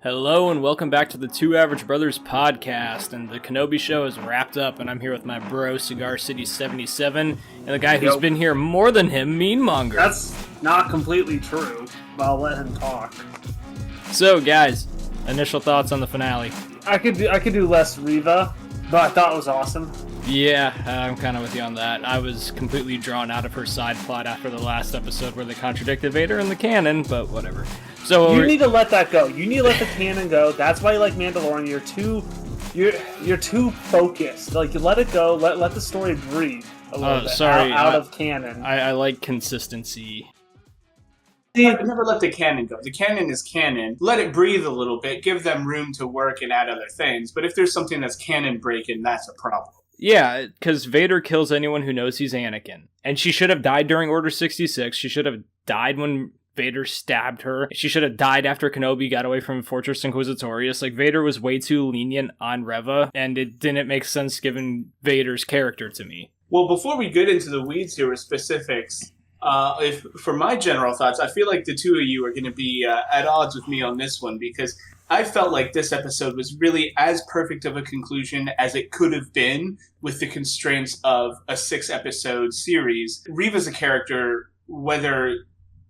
Hello and welcome back to the Two Average Brothers podcast, and the Kenobi show is wrapped up, and I'm here with my bro, Cigar City 77, and the guy who's been here more than him, Meanmonger. That's not completely true, but I'll let him talk. So, guys, initial thoughts on the finale. I could do less Reva, but I thought it was awesome. Yeah, I'm kind of with you on that. I was completely drawn out of her side plot after the last episode where they contradicted Vader in the canon, but whatever. So you need to let that go. You need to let the canon go. That's why you like Mandalorian. You're too focused. Like, you let it go. Let the story breathe a little bit. Sorry, out of canon. I like consistency. Never let the canon go. The canon is canon. Let it breathe a little bit. Give them room to work and add other things. But if there's something that's canon breaking, that's a problem. Yeah, because Vader kills anyone who knows he's Anakin. And she should have died during Order 66. She should have died when Vader stabbed her. She should have died after Kenobi got away from Fortress Inquisitorius. Like, Vader was way too lenient on Reva, and it didn't make sense given Vader's character to me. Well, before we get into the weeds here with specifics, for my general thoughts, I feel like the two of you are going to be at odds with me on this one, because I felt like this episode was really as perfect of a conclusion as it could have been with the constraints of a 6-episode series. Reva's a character, whether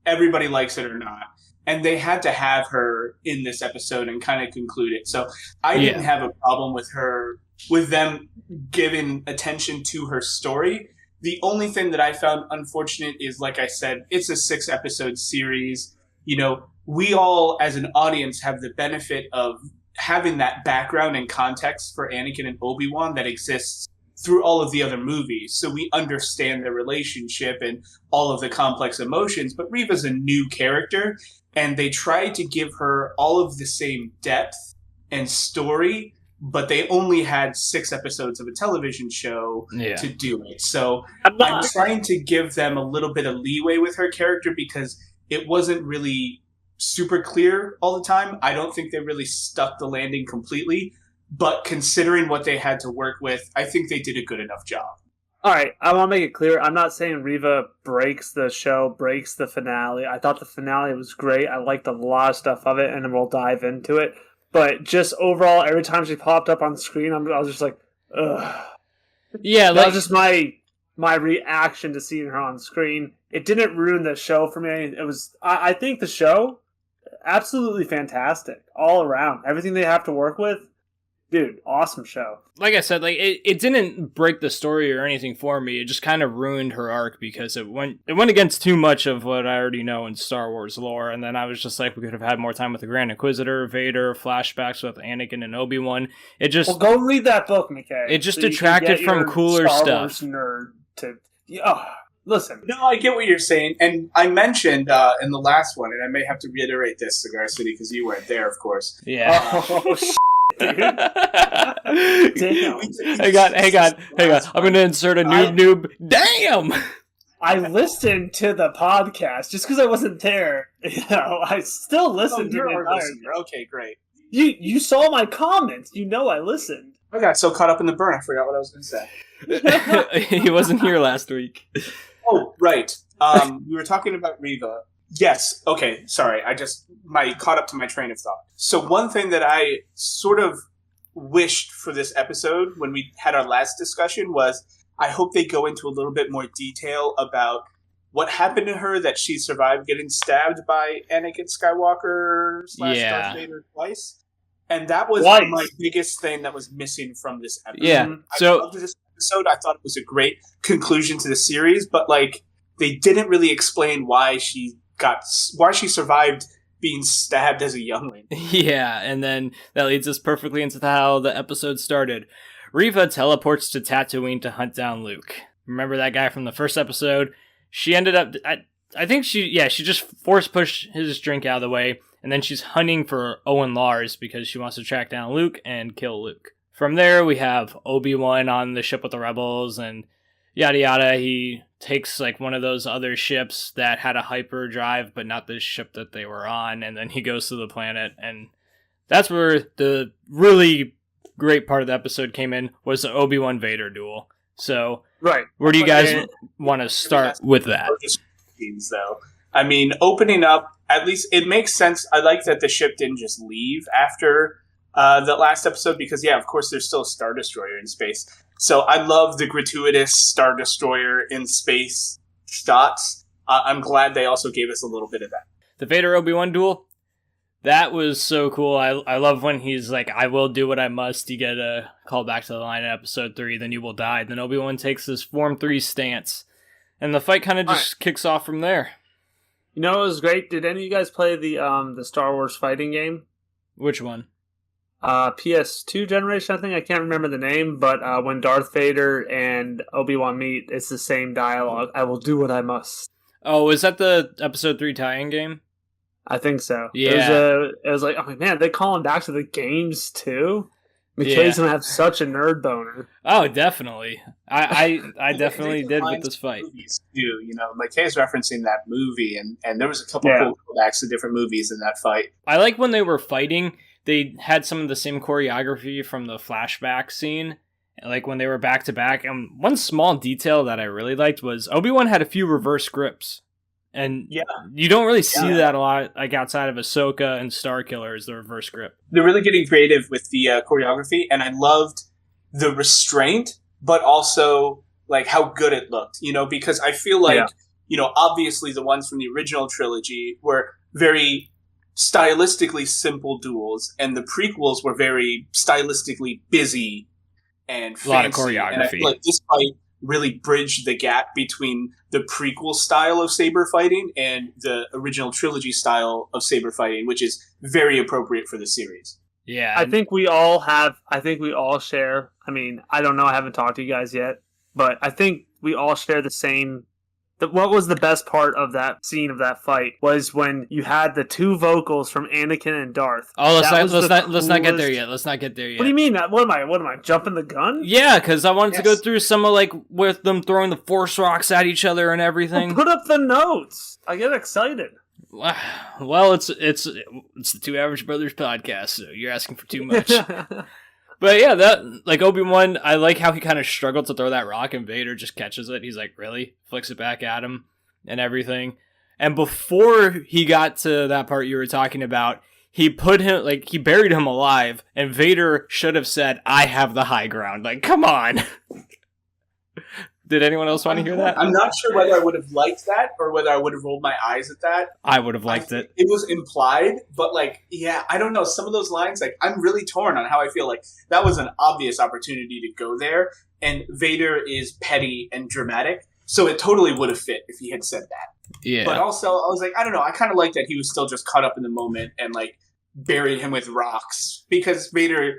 everybody likes it or not, and they had to have her in this episode and kind of conclude it. So I didn't have a problem with them giving attention to her story. The only thing that I found unfortunate is, like I said, it's a 6-episode series. You know, we all, as an audience, have the benefit of having that background and context for Anakin and Obi-Wan that exists through all of the other movies. So we understand their relationship and all of the complex emotions. But Reva's a new character, and they tried to give her all of the same depth and story, but they only had 6 episodes of a television show to do it. So I'm trying to give them a little bit of leeway with her character because it wasn't really super clear all the time. I don't think they really stuck the landing completely, but considering what they had to work with, I think they did a good enough job. All right, I want to make it clear. I'm not saying Reva breaks the show, breaks the finale. I thought the finale was great. I liked a lot of stuff of it, and then we'll dive into it. But just overall, every time she popped up on the screen, I was just like, ugh. Yeah, that was just my reaction to seeing her on screen. It didn't ruin the show for me. It was, I think the show, absolutely fantastic all around. Everything they have to work with, dude, awesome show. Like I said, it didn't break the story or anything for me. It just kind of ruined her arc because it went against too much of what I already know in Star Wars lore. And then I was just like, we could have had more time with the Grand Inquisitor, Vader, flashbacks with Anakin and Obi-Wan. It just go read that book, McKay. It just detracted from cooler Star stuff. Wars nerd to listen. No, I get what you're saying, and I mentioned in the last one, and I may have to reiterate this, Cigar City, because you weren't there, of course. Yeah. Damn. Hang on. I'm going to insert a noob. Damn! I listened to the podcast just because I wasn't there. I still listened to it. Okay, great. You saw my comments. You know I listened. I got so caught up in the burn, I forgot what I was going to say. He wasn't here last week. Oh, right. We were talking about Reva. Yes. Okay. Sorry. I just caught up to my train of thought. So one thing that I sort of wished for this episode when we had our last discussion was I hope they go into a little bit more detail about what happened to her that she survived getting stabbed by Anakin Skywalker / Darth Vader twice. And that was my biggest thing that was missing from this episode. Yeah. I loved this episode. I thought it was a great conclusion to the series, but they didn't really explain why she survived being stabbed as a youngling. Yeah, and then that leads us perfectly into how the episode started. Reva teleports to Tatooine to hunt down Luke. Remember that guy from the first episode? She ended up, I think she just force pushed his drink out of the way, and then she's hunting for Owen Lars because she wants to track down Luke and kill Luke. From there, we have Obi-Wan on the ship with the rebels, and yada yada. He takes one of those other ships that had a hyperdrive, but not the ship that they were on, and then he goes to the planet, and that's where the really great part of the episode came in, was the Obi-Wan Vader duel. So, right, where do you guys want to start with that? Though I mean, opening up, at least it makes sense. I like that the ship didn't just leave after the last episode because, yeah, of course, there's still a Star Destroyer in space. So I love the gratuitous Star Destroyer in space shots. I'm glad they also gave us a little bit of that. The Vader Obi-Wan duel, that was so cool. I love when he's like, I will do what I must. You get a call back to the line in episode 3, then you will die. Then Obi-Wan takes this Form 3 stance. And the fight kind of just kicks off from there. You know, it was great. Did any of you guys play the Star Wars fighting game? Which one? PS2 generation, I think. I can't remember the name, but when Darth Vader and Obi-Wan meet, it's the same dialogue. I will do what I must. Oh, is that the episode 3 tie-in game? I think so. Yeah. It was like, oh man, they call him back to the games too? McKay's gonna have such a nerd boner. Oh, definitely. I definitely did with this fight. Movies too, you know, McKay's referencing that movie, and there was a couple cool callbacks to different movies in that fight. I like when they were fighting, they had some of the same choreography from the flashback scene, like when they were back to back. And one small detail that I really liked was Obi-Wan had a few reverse grips. And you don't really see that a lot, like outside of Ahsoka and Starkiller is the reverse grip. They're really getting creative with the choreography, and I loved the restraint, but also like how good it looked, you know, because I feel like, you know, obviously the ones from the original trilogy were very stylistically simple duels, and the prequels were very stylistically busy and fancy. A lot of choreography. And I feel like this fight really bridged the gap between the prequel style of saber fighting and the original trilogy style of saber fighting, which is very appropriate for the series. Yeah. I think we all share, I mean, I don't know, I haven't talked to you guys yet, but I think we all share the same. What was the best part of that scene of that fight was when you had the two vocals from Anakin and Darth. Oh, let's not get there yet. Let's not get there yet. What do you mean? What am I jumping the gun? Yeah, because I wanted to go through some of like with them throwing the Force rocks at each other and everything. Well, put up the notes. I get excited. Well, it's the Two Average Brothers podcast, so you're asking for too much. But yeah, that like Obi-Wan, I like how he kind of struggled to throw that rock and Vader just catches it. He's like, really? Flicks it back at him and everything. And before he got to that part you were talking about, he buried him alive, and Vader should have said, I have the high ground. Like, come on. Did anyone else want to hear that? I'm not sure whether I would have liked that or whether I would have rolled my eyes at that. I would have liked it. It was implied, but like, yeah, I don't know. Some of those lines, like, I'm really torn on how I feel. Like, that was an obvious opportunity to go there, and Vader is petty and dramatic, so it totally would have fit if he had said that. Yeah. But also, I was like, I don't know. I kind of like that he was still just caught up in the moment and like buried him with rocks, because Vader,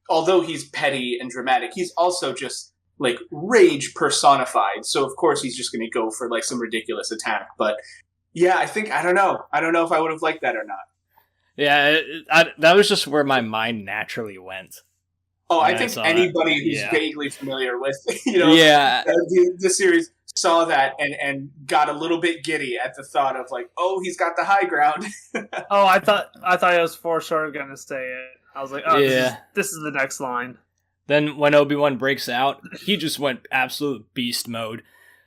although he's petty and dramatic, he's also just like rage personified. So of course he's just going to go for like some ridiculous attack. But yeah, I don't know if I would have liked that or not. Yeah, that was just where my mind naturally went. Oh, I think anybody who's vaguely familiar with, the series saw that and got a little bit giddy at the thought of like, oh, he's got the high ground. Oh, I thought it was for sure going to say it. I was like, oh, this is the next line. Then when Obi-Wan breaks out, he just went absolute beast mode.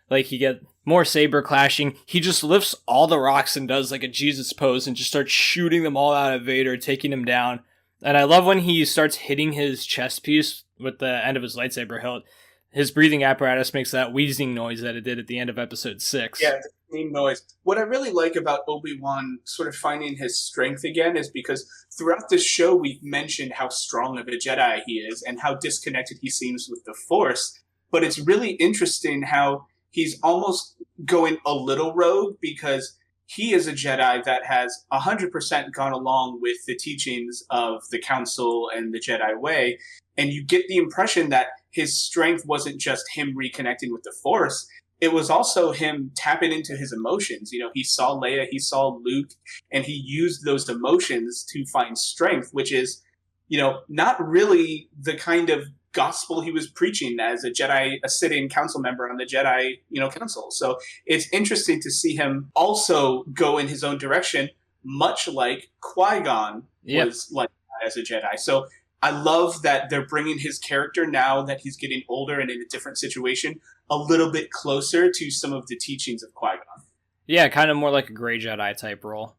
Like, he get more saber clashing. He just lifts all the rocks and does like a Jesus pose and just starts shooting them all out at Vader, taking him down. And I love when he starts hitting his chest piece with the end of his lightsaber hilt. His breathing apparatus makes that wheezing noise that it did at the end of episode 6. Yeah, the same noise. What I really like about Obi-Wan sort of finding his strength again is because throughout this show we've mentioned how strong of a Jedi he is and how disconnected he seems with the Force. But it's really interesting how he's almost going a little rogue, because he is a Jedi that has 100% gone along with the teachings of the Council and the Jedi Way. And you get the impression that his strength wasn't just him reconnecting with the Force. It was also him tapping into his emotions. You know, he saw Leia, he saw Luke, and he used those emotions to find strength, which is, you know, not really the kind of gospel he was preaching as a Jedi, a sitting council member on the Jedi, council. So it's interesting to see him also go in his own direction, much like Qui-Gon was like as a Jedi. So I love that they're bringing his character, now that he's getting older and in a different situation, a little bit closer to some of the teachings of Qui-Gon. Yeah, kind of more like a Grey Jedi type role.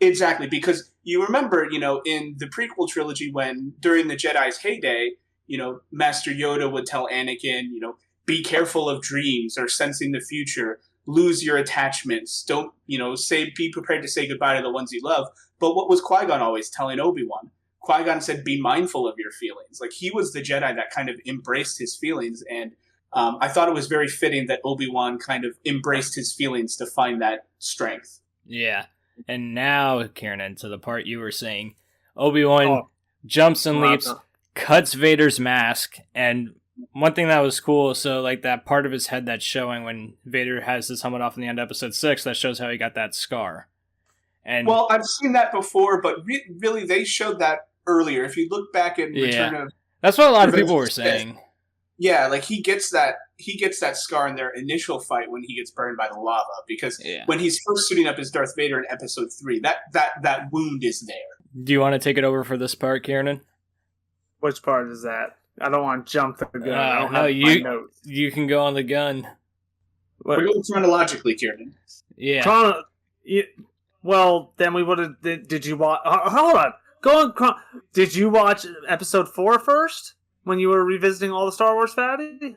Exactly, because you remember, in the prequel trilogy when during the Jedi's heyday, Master Yoda would tell Anakin, be careful of dreams or sensing the future, lose your attachments, don't, be prepared to say goodbye to the ones you love. But what was Qui-Gon always telling Obi-Wan? Qui-Gon said, be mindful of your feelings. Like, he was the Jedi that kind of embraced his feelings, and I thought it was very fitting that Obi-Wan kind of embraced his feelings to find that strength. Yeah. And now, Kieran, to the part you were saying, Obi-Wan jumps and leaps, cuts Vader's mask, and one thing that was cool, so like that part of his head that's showing when Vader has his helmet off in the end of episode 6, that shows how he got that scar. And well, I've seen that before, but really they showed that earlier. If you look back in Return of... That's what a lot of people were saying. Yeah, like he gets that scar in their initial fight when he gets burned by the lava, because when he's first suiting up as Darth Vader in episode 3, that wound is there. Do you want to take it over for this part, Kieran? Which part is that? I don't want to jump the gun. I don't have my notes. You can go on the gun. We're going chronologically, Kieran. Yeah. Well, then we would have... Did you watch... hold on. Go on. Did you watch episode 4 first? When you were revisiting all the Star Wars fatty?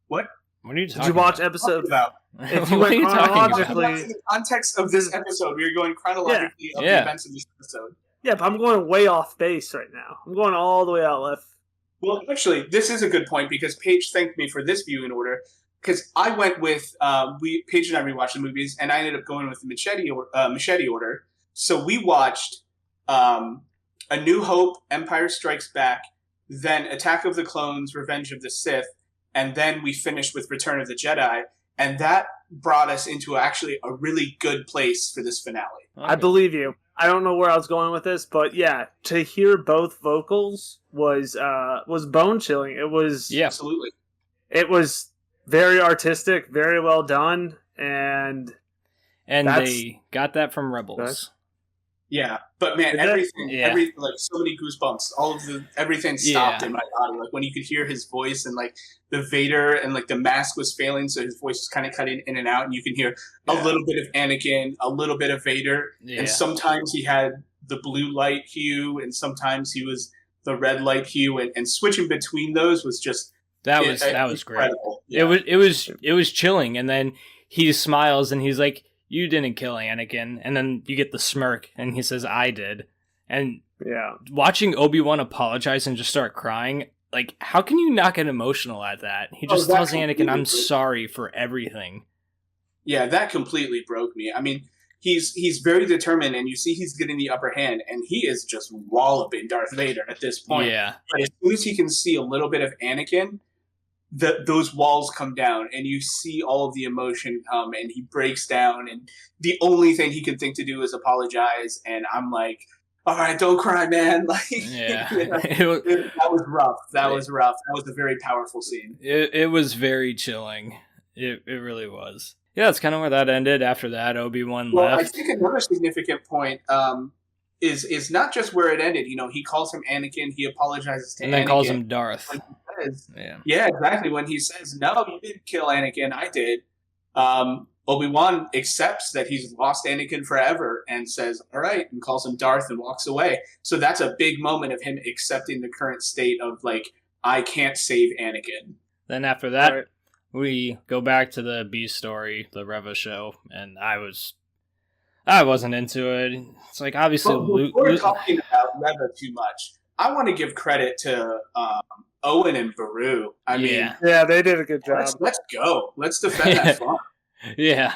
What? What are you talking Did you watch about? episode... about? If you went chronologically... In the context of this episode, we are going chronologically of the events of this episode. Yeah, but I'm going way off base right now. I'm going all the way out left. Well, actually, this is a good point, because Paige thanked me for this viewing order, because I went with... Paige and I rewatched the movies, and I ended up going with the machete order. So we watched A New Hope, Empire Strikes Back, then Attack of the Clones, Revenge of the Sith, and then we finished with Return of the Jedi, and that brought us into actually a really good place for this finale. Okay. I believe you. I don't know where I was going with this, but yeah, to hear both vocals was bone chilling. It was absolutely. It was very artistic, very well done, and they got that from Rebels. Yeah, but man, like so many goosebumps. Everything stopped in my body. Like when you could hear his voice, and like the Vader, and like the mask was failing, so his voice was kind of cutting in and out, and you can hear a little bit of Anakin, a little bit of Vader, and sometimes he had the blue light hue, and sometimes he was the red light hue, and switching between those was just that was great. Yeah. It was chilling, and then he smiles and he's like, you didn't kill Anakin, and then you get the smirk, and he says, I did. And watching Obi-Wan apologize and just start crying, like, how can you not get emotional at that? He just tells Anakin, I'm sorry for everything. Yeah, that completely broke me. I mean, he's very determined, and you see he's getting the upper hand, and he is just walloping Darth Vader at this point. Yeah. But as soon as he can see a little bit of Anakin, those walls come down, and you see all of the emotion come, and he breaks down, and the only thing he can think to do is apologize. And I'm like, all right, don't cry, man. Like, that was rough. That was rough. That was a very powerful scene. It was very chilling. It really was. Yeah, that's kind of where that ended. After that, Obi-Wan left. I think another significant point is not just where it ended. He calls him Anakin. He apologizes to Anakin. And then calls him Darth. Yeah, exactly. When he says, no, you didn't kill Anakin, I did. Obi-Wan accepts that he's lost Anakin forever and says, all right, and calls him Darth and walks away. So that's a big moment of him accepting the current state of, like, I can't save Anakin. Then after that, we go back to the B story, the Reva show, and I wasn't into it. It's like, obviously... Before talking about Reva too much, I want to give credit to Owen and Beru. I mean... Yeah, they did a good job. Let's go. Let's defend that farm. Yeah.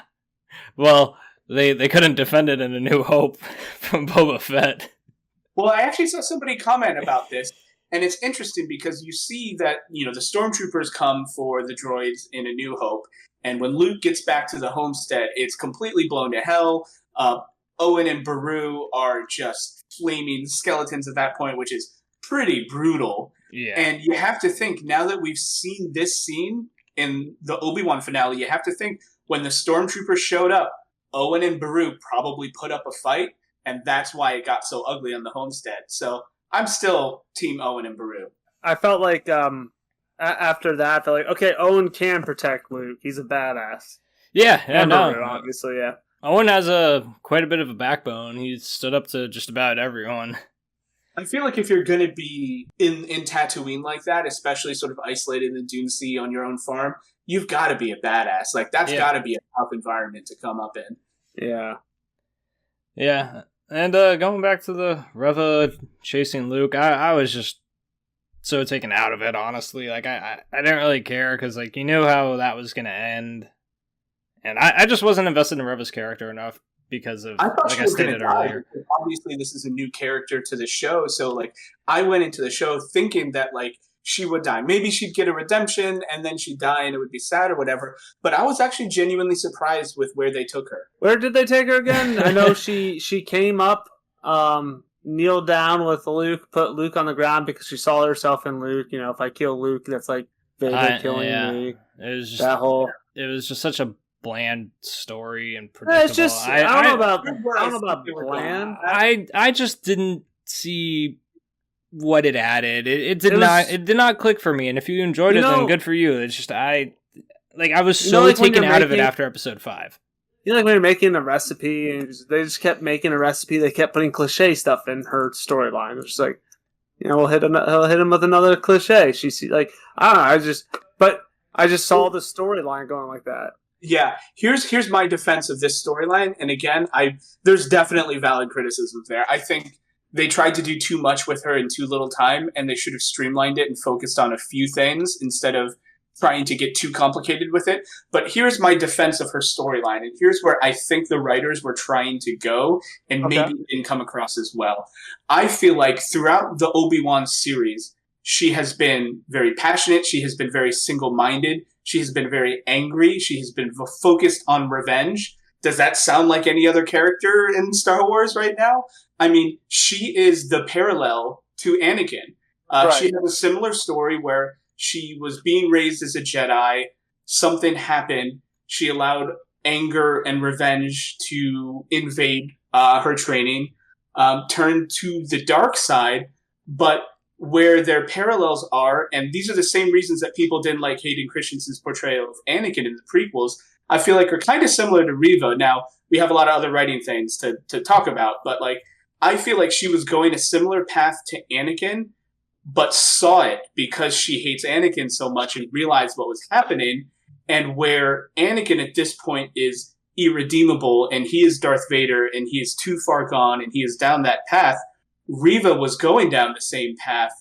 Well, they couldn't defend it in A New Hope from Boba Fett. Well, I actually saw somebody comment about this, and it's interesting because you see that, the stormtroopers come for the droids in A New Hope, and when Luke gets back to the homestead, it's completely blown to hell. Owen and Beru are just flaming skeletons at that point, which is pretty brutal. Yeah. And you have to think, now that we've seen this scene in the Obi-Wan finale, you have to think when the stormtroopers showed up, Owen and Beru probably put up a fight, and that's why it got so ugly on the homestead. So I'm still Team Owen and Beru. I felt like after that, I felt like, okay, Owen can protect Luke. He's a badass. Yeah, no. Obviously, yeah. Owen has quite a bit of a backbone. He stood up to just about everyone. I feel like if you're going to be in Tatooine like that, especially sort of isolated in the Dune Sea on your own farm, you've got to be a badass. Like, that's got to be a tough environment to come up in. Yeah. Yeah. And going back to the Reva chasing Luke, I was just so taken out of it, honestly. Like, I didn't really care because, like, you knew how that was going to end. And I just wasn't invested in Reva's character enough because of, like I stated earlier. Obviously, this is a new character to the show, so, like, I went into the show thinking that, like, she would die. Maybe she'd get a redemption, and then she'd die, and it would be sad or whatever. But I was actually genuinely surprised with where they took her. Where did they take her again? I know she came up, kneeled down with Luke, put Luke on the ground because she saw herself in Luke. You know, if I kill Luke, that's like Vader killing me. It was just that whole. It was just such a bland story and predictable. It's just I don't know about bland. I just didn't see what it added. It did not click for me. And if you enjoyed it, then good for you. It's just I was so taken out of it after episode 5. You know, like when you're making a recipe, and they just kept making a recipe. They kept putting cliche stuff in her storyline. It's like, you know, he'll hit him with another cliche. She's like, I don't know. I just saw the storyline going like that. Yeah, here's my defense of this storyline. And again, there's definitely valid criticism there. I think they tried to do too much with her in too little time, and they should have streamlined it and focused on a few things instead of trying to get too complicated with it. But here's my defense of her storyline, and here's where I think the writers were trying to go, and maybe it didn't come across as well. I feel like throughout the Obi-Wan series, she has been very passionate. She has been very single-minded. She has been very angry. She has been focused on revenge. Does that sound like any other character in Star Wars right now? I mean, she is the parallel to Anakin. Right. She has a similar story where she was being raised as a Jedi. Something happened. She allowed anger and revenge to invade her training, turned to the dark side, but where their parallels are, and these are the same reasons that people didn't like Hayden Christensen's portrayal of Anakin in the prequels, I feel like are kind of similar to Reva. Now, we have a lot of other writing things to talk about, but like I feel like she was going a similar path to Anakin, but saw it because she hates Anakin so much and realized what was happening, and where Anakin at this point is irredeemable, and he is Darth Vader, and he is too far gone, and he is down that path. Reva was going down the same path,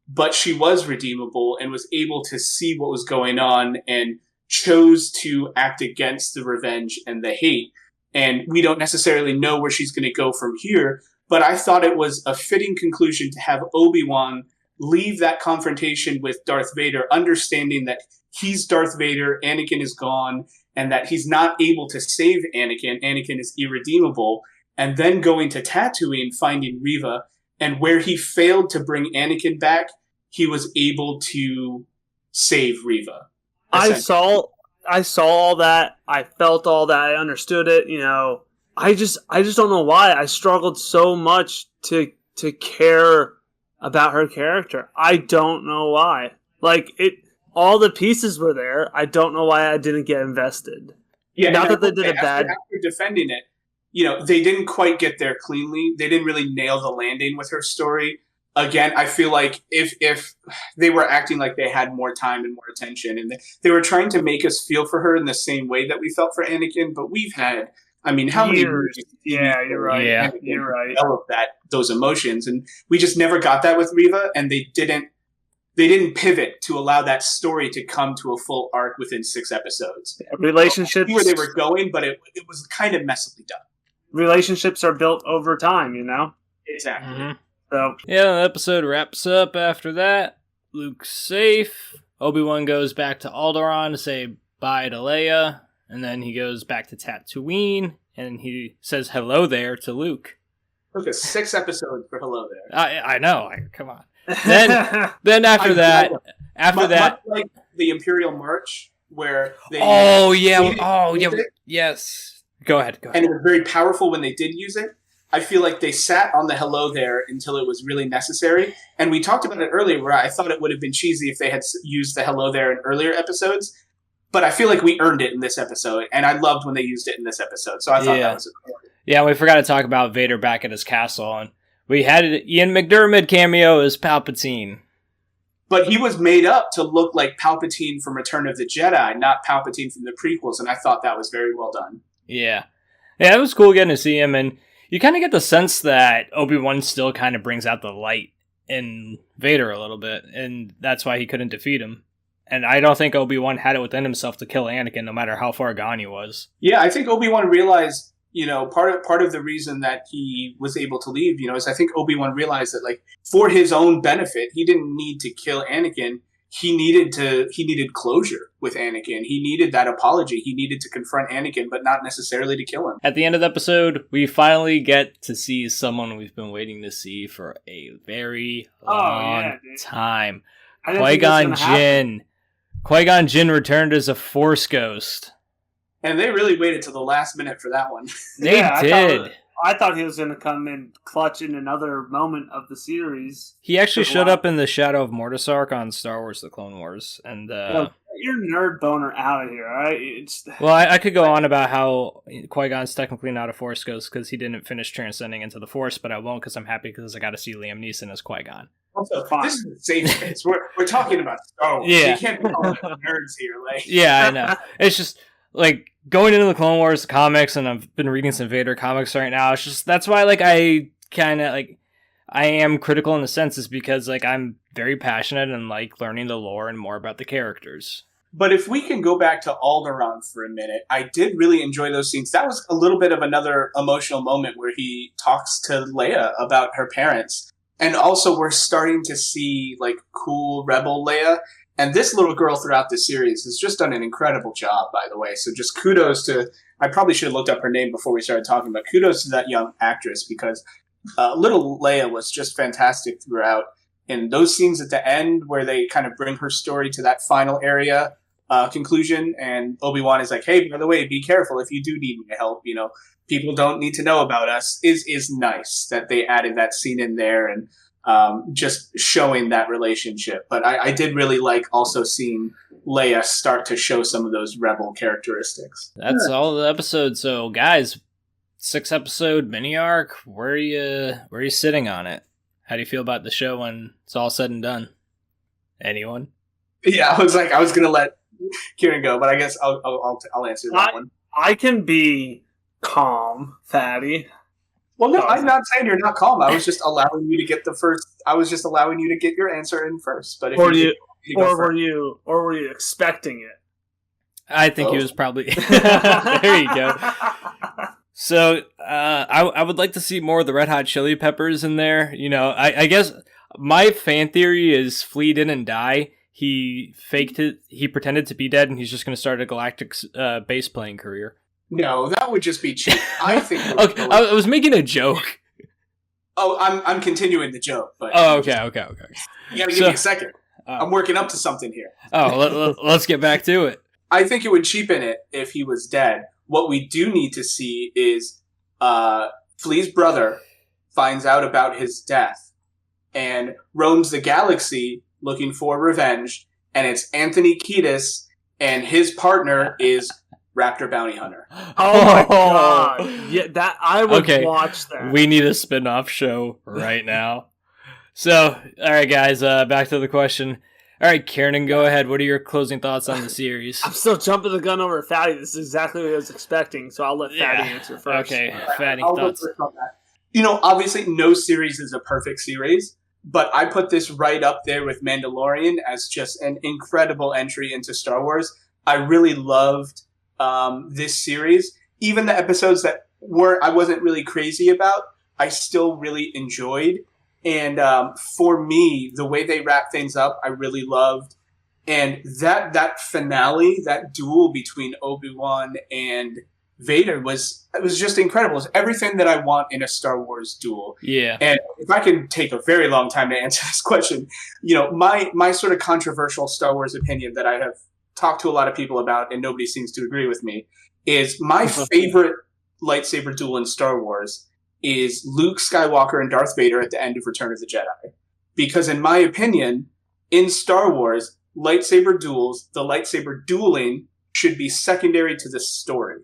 but she was redeemable and was able to see what was going on and chose to act against the revenge and the hate. And we don't necessarily know where she's going to go from here, but I thought it was a fitting conclusion to have Obi-Wan leave that confrontation with Darth Vader, understanding that he's Darth Vader, Anakin is gone, and that he's not able to save Anakin. Anakin is irredeemable. And then going to Tatooine, finding Reva, and where he failed to bring Anakin back, he was able to save Reva. I saw all that. I felt all that. I understood it. You know, I just don't know why I struggled so much to care about her character. I don't know why. Like all the pieces were there. I don't know why I didn't get invested. Yeah, not that they did it bad. After defending it, you know, they didn't quite get there cleanly. They didn't really nail the landing with her story. Again, I feel like if they were acting like they had more time and more attention, and they were trying to make us feel for her in the same way that we felt for Anakin, but we've had, I mean, how many years? Yeah, you're right. Yeah, you're right. Develop those emotions, and we just never got that with Reva, and they didn't pivot to allow that story to come to a full arc within 6 episodes. Relationships, where they were going, but it was kind of messily done. Relationships are built over time, you know? Exactly. Mm-hmm. So yeah, the episode wraps up after that. Luke's safe. Obi-Wan goes back to Alderaan to say bye to Leia, and then he goes back to Tatooine, and he says hello there to Luke. Took us 6 episodes for hello there. I know. Come on. Then after that, like the Imperial March, where they yes. Go ahead. And it was very powerful when they did use it. I feel like they sat on the hello there until it was really necessary. And we talked about it earlier, where I thought it would have been cheesy if they had used the hello there in earlier episodes. but I feel like we earned it in this episode, and I loved when they used it in this episode. So I thought that was important. Yeah, we forgot to talk about Vader back at his castle, and we had Ian McDiarmid cameo as Palpatine. But he was made up to look like Palpatine from Return of the Jedi, not Palpatine from the prequels, and I thought that was very well done. Yeah, it was cool getting to see him, and you kind of get the sense that Obi-Wan still kind of brings out the light in Vader a little bit, and that's why he couldn't defeat him. And I don't think Obi-Wan had it within himself to kill Anakin, no matter how far gone he was. Yeah, I think Obi-Wan realized, part of the reason that he was able to leave, is I think Obi-Wan realized that, like, for his own benefit, he didn't need to kill Anakin. He needed closure with Anakin. He needed that apology. He needed to confront Anakin, but not necessarily to kill him. At the end of the episode, we finally get to see someone we've been waiting to see for a very long time. Qui-Gon Jinn. Qui-Gon Jinn returned as a Force ghost. And they really waited till the last minute for that one. They did. I thought he was going to come in clutch in another moment of the series. He actually showed up in the Shadow of Mortis arc on Star Wars The Clone Wars. And you're nerd boner out of here, all right? Well, I could go on about how Qui-Gon's technically not a Force ghost because he didn't finish transcending into the Force, but I won't because I'm happy because I got to see Liam Neeson as Qui-Gon. Also, this is a safe space. We're talking about Star Wars. Yeah. You can't be calling them nerds here. Like. Yeah, I know. It's just, like, going into the Clone Wars comics, and I've been reading some Vader comics right now, it's just, that's why, like, I kind of, like, I am critical in a sense, is because, like, I'm very passionate and like learning the lore and more about the characters. But if we can go back to Alderaan for a minute, I did really enjoy those scenes. That was a little bit of another emotional moment where he talks to Leia about her parents. And also we're starting to see, like, cool rebel Leia. And this little girl throughout the series has just done an incredible job, by the way. So just kudos to, I probably should have looked up her name before we started talking, but kudos to that young actress, because little Leia was just fantastic throughout. And those scenes at the end where they kind of bring her story to that final area conclusion, and Obi-Wan is like, hey, by the way, be careful if you do need me to help, people don't need to know about us, is nice that they added that scene in there and just showing that relationship. But I did really like also seeing Leia start to show some of those rebel characteristics. That's all the episodes. So guys, 6-episode mini arc, where are you sitting on it? How do you feel about the show when it's all said and done? Anyone? Yeah, I was gonna let Kieran go, but I guess I'll answer that one. I can be calm, Fatty. Well, no, I'm not saying you're not calm. I was just allowing you to get your answer in first. But if were you expecting it? I think he was probably. There you go. So I would like to see more of the Red Hot Chili Peppers in there. I guess my fan theory is Flea didn't die. He faked it. He pretended to be dead, and he's just going to start a galactic bass playing career. No, that would just be cheap. I think. Okay, I was making a joke. Oh, I'm continuing the joke, but. Oh, okay. You gotta give me a second. I'm working up to something here. Oh, let's get back to it. I think it would cheapen it if he was dead. What we do need to see is Flea's brother finds out about his death and roams the galaxy looking for revenge, and it's Anthony Kiedis, and his partner is Raptor Bounty Hunter. Oh my god! Yeah, that I would watch that. We need a spin-off show right now. So, all right, guys, back to the question. All right, Kieran, go ahead. What are your closing thoughts on the series? I'm still jumping the gun over Fatty. This is exactly what I was expecting, so I'll let Fatty answer first. Okay, Fatty, I'll thoughts? go first on that. Obviously, no series is a perfect series, but I put this right up there with Mandalorian as just an incredible entry into Star Wars. I really loved this series. Even the episodes that I wasn't really crazy about, I still really enjoyed. And for me, the way they wrap things up, I really loved. And that finale, that duel between Obi-Wan and Vader was just incredible. It's everything that I want in a Star Wars duel. Yeah. And if I can take a very long time to answer this question, my sort of controversial Star Wars opinion that I have talked to a lot of people about and nobody seems to agree with me is my favorite lightsaber duel in Star Wars is Luke Skywalker and Darth Vader at the end of Return of the Jedi. Because in my opinion, in Star Wars, lightsaber duels, the lightsaber dueling should be secondary to the story.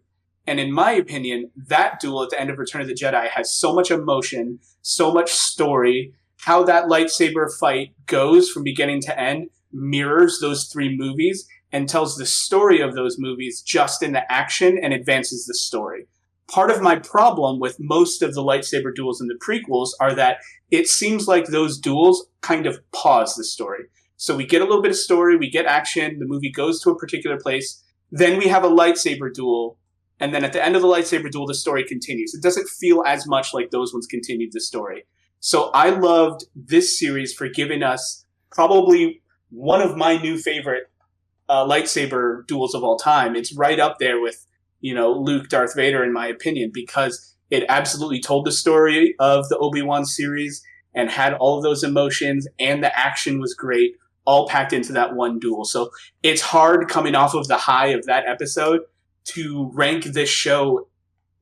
And in my opinion, that duel at the end of Return of the Jedi has so much emotion, so much story. How that lightsaber fight goes from beginning to end mirrors those 3 movies and tells the story of those movies just in the action and advances the story. Part of my problem with most of the lightsaber duels in the prequels are that it seems like those duels kind of pause the story. So we get a little bit of story, we get action, the movie goes to a particular place, then we have a lightsaber duel, and then at the end of the lightsaber duel, the story continues. It doesn't feel as much like those ones continued the story. So I loved this series for giving us probably one of my new favorite lightsaber duels of all time. It's right up there with, Luke, Darth Vader, in my opinion, because it absolutely told the story of the Obi-Wan series and had all of those emotions, and the action was great, all packed into that one duel. So it's hard coming off of the high of that episode to rank this show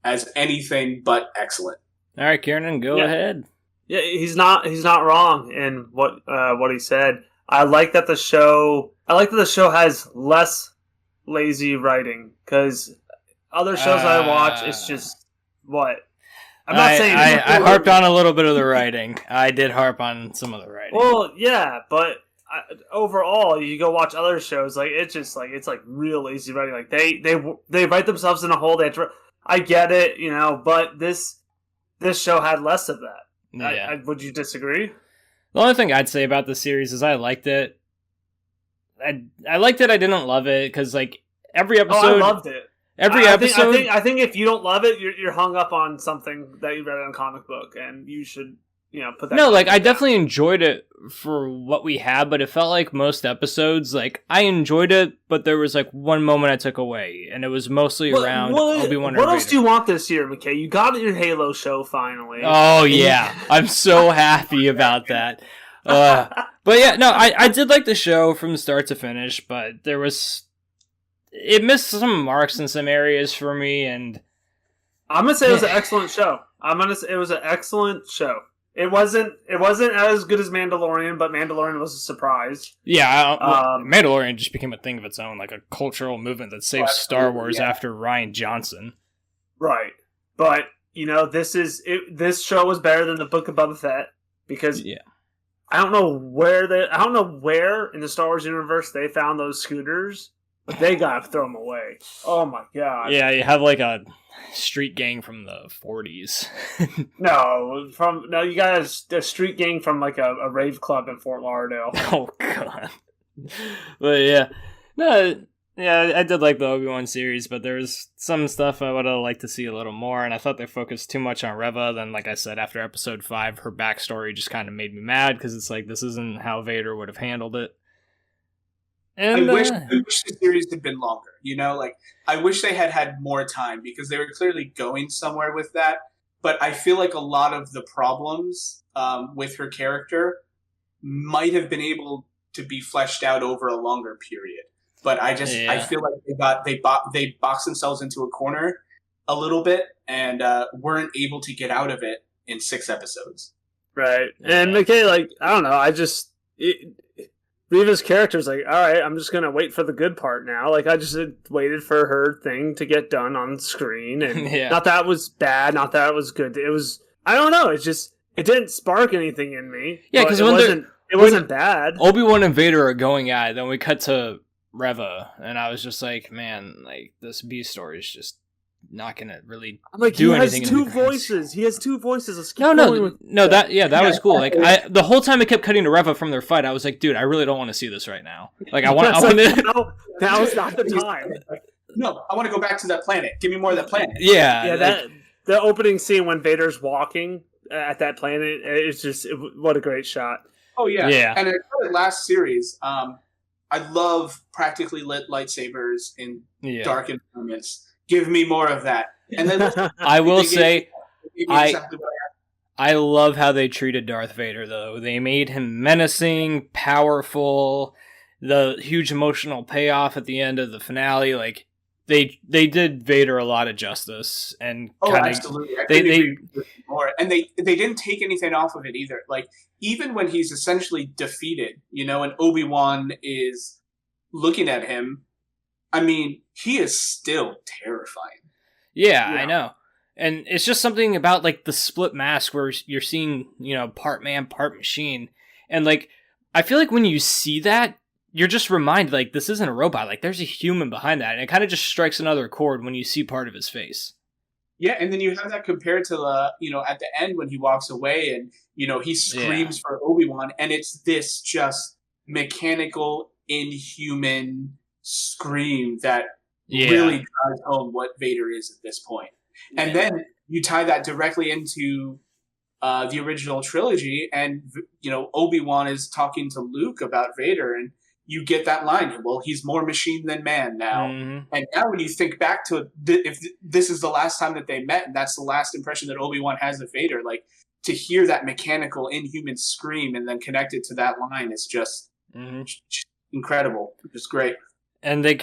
as anything but excellent. All right, Kieran, go ahead. Yeah, he's not wrong in what he said. I like that the show has less lazy writing, because other shows I watch, it's just what. I'm not saying I harped on a little bit of the writing. I did harp on some of the writing. Well, yeah, but overall, you go watch other shows, it's real lazy writing. Like they write themselves in a hole. I get it, but this show had less of that. Yeah. Would you disagree? The only thing I'd say about the series is I liked it. I liked it. I didn't love it because every episode. I loved it. Every episode. I think if you don't love it, you're hung up on something that you read in a comic book, and you should put that. No, I definitely enjoyed it for what we had, but it felt like most episodes, I enjoyed it, but there was one moment I took away, and it was mostly around Obi-Wan. What else do you want this year, McKay? You got your Halo show finally. Oh yeah, I'm so happy about that. But yeah, no, I did like the show from start to finish, but it missed some marks in some areas for me, and I'm gonna say it was an excellent show. It was an excellent show. It wasn't as good as Mandalorian, but Mandalorian was a surprise. Yeah, Mandalorian just became a thing of its own, a cultural movement that saved Star Wars after Rian Johnson. Right, but this show was better than the Book of Boba Fett because I don't know where in the Star Wars universe they found those scooters, but they gotta throw them away. Oh my god! Yeah, you have a street gang from the 40s. No, you got a street gang from a rave club in Fort Lauderdale. Oh god. But yeah, no, yeah, I did like the Obi-Wan series, but there was some stuff I would have liked to see a little more, and I thought they focused too much on Reva. Then, like I said, after episode 5, her backstory just kind of made me mad, because it's this isn't how Vader would have handled it. And I wish the series had been longer. I wish they had more time, because they were clearly going somewhere with that. But I feel like a lot of the problems with her character might have been able to be fleshed out over a longer period. But I feel like they boxed themselves into a corner a little bit and weren't able to get out of it in 6 episodes. Right. And McKay, I don't know. Reva's character's all right, I'm just going to wait for the good part now. I just waited for her thing to get done on screen. And not that it was bad, not that it was good. It was, I don't know, it didn't spark anything in me. Yeah, because it wasn't bad. Obi-Wan and Vader are going at it, then we cut to Reva, and I was just man, this B story is just not gonna really do anything. He has 2 voices. He has 2 voices. That was cool. The whole time it kept cutting to Reva from their fight, I was dude, I really don't want to see this right now. I want to. No, that was not the time. No, I want to go back to that planet. Give me more of that planet. Yeah. The opening scene when Vader's walking at that planet, it's just what a great shot. Oh yeah. Yeah. And in the last series, I love practically lit lightsabers in dark environments. Give me more of that. And then I will say, I love how they treated Darth Vader, though. They made him menacing, powerful, the huge emotional payoff at the end of the finale. They did Vader a lot of justice, and absolutely. They more, and they didn't take anything off of it either. Even when he's essentially defeated, and Obi-Wan is looking at him, I mean, he is still terrifying. Yeah, I know. And it's just something about like the split mask where you're seeing, part man, part machine. And like, I feel like when you see that, you're just reminded like this isn't a robot. Like there's a human behind that. And it kind of just strikes another chord when you see part of his face. Yeah, and then you have that compared to at the end when he walks away and he screams for Obi-Wan, and it's this just mechanical, inhuman scream that really drives home what Vader is at this point. And then you tie that directly into the original trilogy, and Obi-Wan is talking to Luke about Vader, and you get that line, well, he's more machine than man now. Mm-hmm. And now when you think back to if this is the last time that they met, and that's the last impression that Obi-Wan has of Vader, like, to hear that mechanical, inhuman scream and then connect it to that line is just incredible. It's great. And they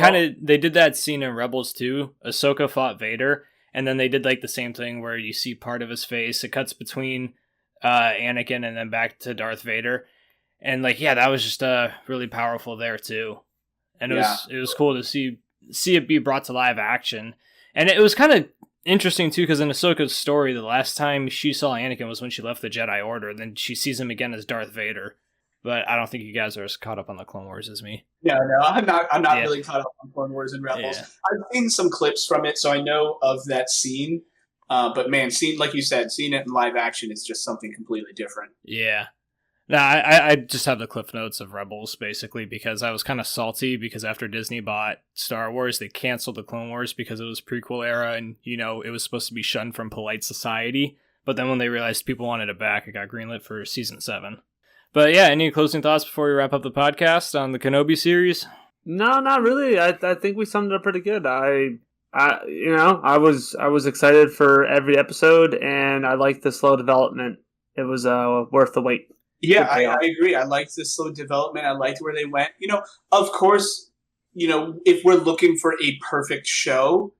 they did that scene in Rebels too. Ahsoka fought Vader, and then they did like the same thing where you see part of his face. It cuts between Anakin and then back to Darth Vader. And like, that was just really powerful there too, and it was cool to see it be brought to live action, and it was kind of interesting too because in Ahsoka's story, the last time she saw Anakin was when she left the Jedi Order, and then she sees him again as Darth Vader. But I don't think you guys are as caught up on the Clone Wars as me. Yeah, no, I'm not really caught up on Clone Wars and Rebels. Yeah. I've seen some clips from it, so I know of that scene. But man, like you said, seeing it in live action is just something completely different. Yeah. No, I just have the cliff notes of Rebels, basically, because I was kind of salty because after Disney bought Star Wars, they canceled the Clone Wars because it was prequel era and, it was supposed to be shunned from polite society. But then when they realized people wanted it back, it got greenlit for Season 7. But yeah, any closing thoughts before we wrap up the podcast on the Kenobi series? No, not really. I think we summed it up pretty good. I was excited for every episode, and I liked the slow development. It was worth the wait. Yeah, I agree. I liked the slow development. I liked where they went. Of course, if we're looking for a perfect show,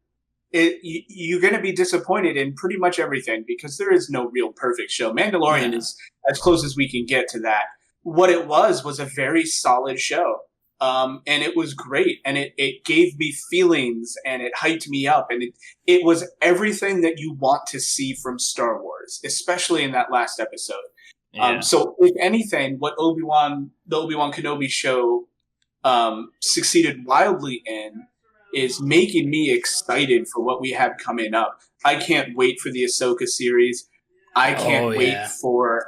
you're going to be disappointed in pretty much everything because there is no real perfect show. Mandalorian is as close as we can get to that. What it was a very solid show. And it was great. And it gave me feelings and it hyped me up. And it was everything that you want to see from Star Wars, especially in that last episode. Yeah. So if anything, what the Obi-Wan Kenobi show succeeded wildly in is making me excited for what we have coming up. I can't wait for the Ahsoka series. I can't wait for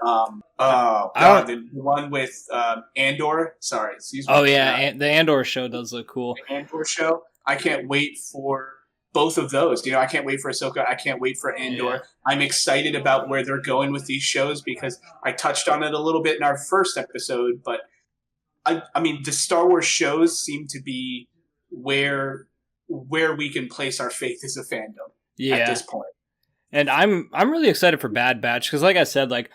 the one with Andor. Sorry, excuse me. Oh yeah, the Andor show does look cool. The Andor show. I can't wait for both of those. I can't wait for Ahsoka. I can't wait for Andor. Yeah. I'm excited about where they're going with these shows because I touched on it a little bit in our first episode, but I mean the Star Wars shows seem to be where we can place our faith as a fandom at this point. And I'm really excited for Bad Batch because, like I said, like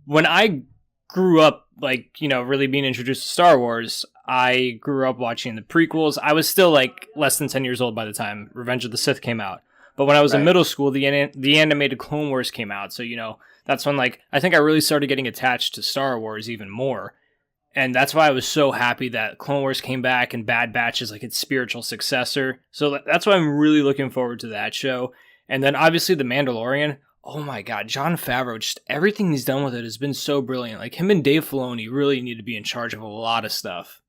when I grew up, like really being introduced to Star Wars, I grew up watching the prequels. I was still like less than 10 years old by the time Revenge of the Sith came out. But when I was in middle school, the animated Clone Wars came out. So that's when like I think I really started getting attached to Star Wars even more. And that's why I was so happy that Clone Wars came back and Bad Batch is like its spiritual successor. So that's why I'm really looking forward to that show. And then obviously The Mandalorian. Oh my God, Jon Favreau, just everything he's done with it has been so brilliant. Like him and Dave Filoni really need to be in charge of a lot of stuff.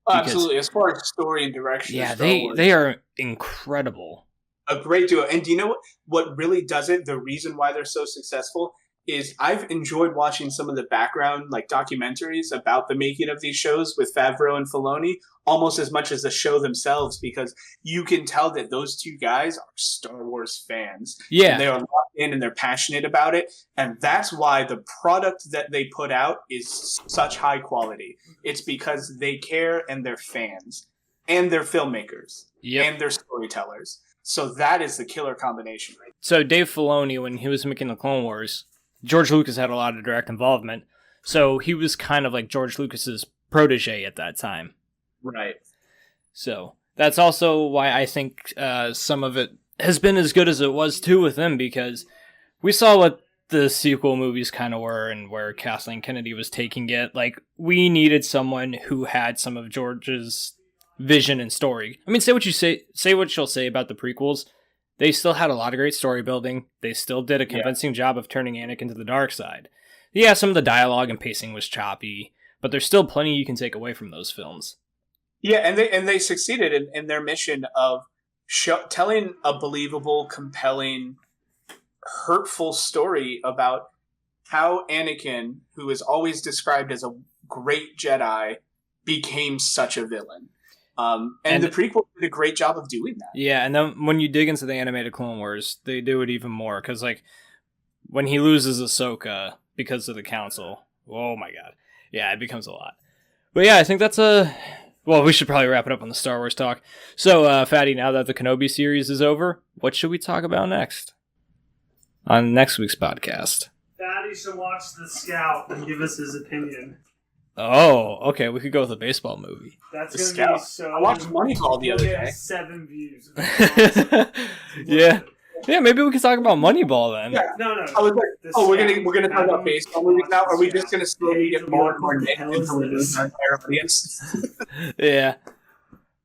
Absolutely. As far as story and direction. Yeah, they are incredible. A great duo. And do you know what really does it? The reason why they're so successful is I've enjoyed watching some of the background like documentaries about the making of these shows with Favreau and Filoni almost as much as the show themselves because you can tell that those two guys are Star Wars fans. Yeah. And they are locked in and they're passionate about it. And that's why the product that they put out is such high quality. It's because they care and they're fans and they're filmmakers and they're storytellers. So that is the killer combination. Right? So Dave Filoni, when he was making the Clone Wars, George Lucas had a lot of direct involvement, so he was kind of like George Lucas's protege at that time. Right. So that's also why I think some of it has been as good as it was too with him, because we saw what the sequel movies kind of were and where Kathleen Kennedy was taking it. Like, we needed someone who had some of George's vision and story. I mean, say what you'll say about the prequels. They still had a lot of great story building. They still did a convincing job of turning Anakin to the dark side. Yeah, some of the dialogue and pacing was choppy, but there's still plenty you can take away from those films. Yeah, and they succeeded in their mission of telling a believable, compelling, hurtful story about how Anakin, who is always described as a great Jedi, became such a villain. And the prequel did a great job of doing that. Yeah, and then when you dig into the animated Clone Wars, they do it even more. Because, like, when he loses Ahsoka because of the Council, oh my god. Yeah, it becomes a lot. But yeah, I think that's well, we should probably wrap it up on the Star Wars talk. So, Fatty, now that the Kenobi series is over, what should we talk about next? On next week's podcast. Fatty should watch The Scout and give us his opinion. Oh, okay. We could go with a baseball movie. That's The going to be Scout. so... I watched Moneyball the other day. 7 views. Yeah. Yeah, maybe we could talk about Moneyball then. Yeah. No. I was like, we're gonna talk about baseball movies now. Are we just gonna slowly get more and more negative until we lose our entire audience? Yeah.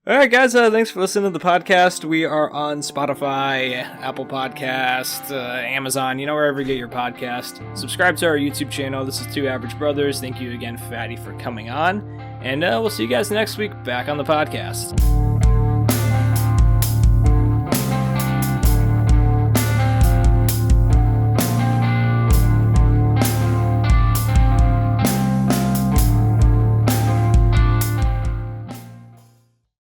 All right, guys. Thanks for listening to the podcast. We are on Spotify, Apple Podcast, Amazon. Wherever you get your podcast. Subscribe to our YouTube channel. This is Two Average Brothers. Thank you again, Fatty, for coming on, and we'll see you guys next week back on the podcast.